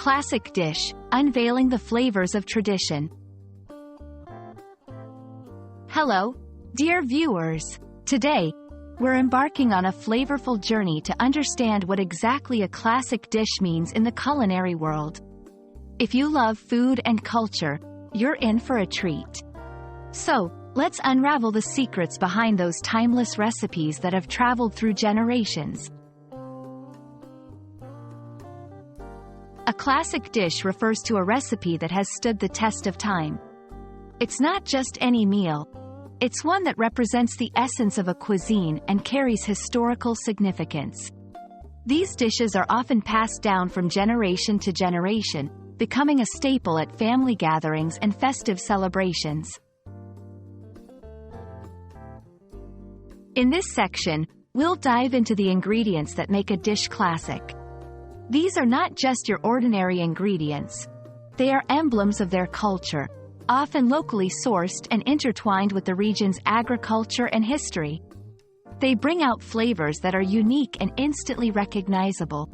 Classic dish, unveiling the flavors of tradition. Hello, dear viewers. Today, we're embarking on a flavorful journey to understand what exactly a classic dish means in the culinary world. If you love food and culture, you're in for a treat. So, let's unravel the secrets behind those timeless recipes that have traveled through generations. A classic dish refers to a recipe that has stood the test of time. It's not just any meal. It's one that represents the essence of a cuisine and carries historical significance. These dishes are often passed down from generation to generation, becoming a staple at family gatherings and festive celebrations. In this section, we'll dive into the ingredients that make a dish classic. These are not just your ordinary ingredients. They are emblems of their culture, often locally sourced and intertwined with the region's agriculture and history. They bring out flavors that are unique and instantly recognizable.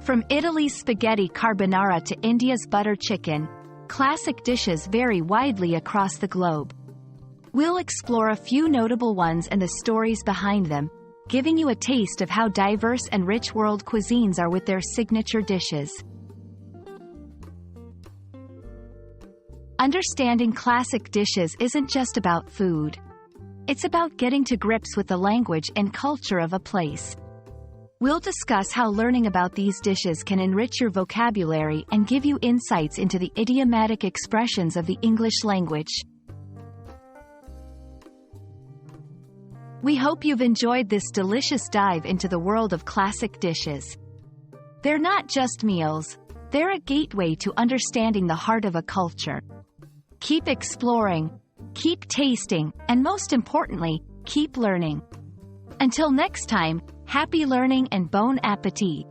From Italy's spaghetti carbonara to India's butter chicken, classic dishes vary widely across the globe. We'll explore a few notable ones and the stories behind them, giving you a taste of how diverse and rich world cuisines are with their signature dishes. Understanding classic dishes isn't just about food. It's about getting to grips with the language and culture of a place. We'll discuss how learning about these dishes can enrich your vocabulary and give you insights into the idiomatic expressions of the English language. We hope you've enjoyed this delicious dive into the world of classic dishes. They're not just meals, they're a gateway to understanding the heart of a culture. Keep exploring, keep tasting, and most importantly, keep learning. Until next time, happy learning and bon appétit!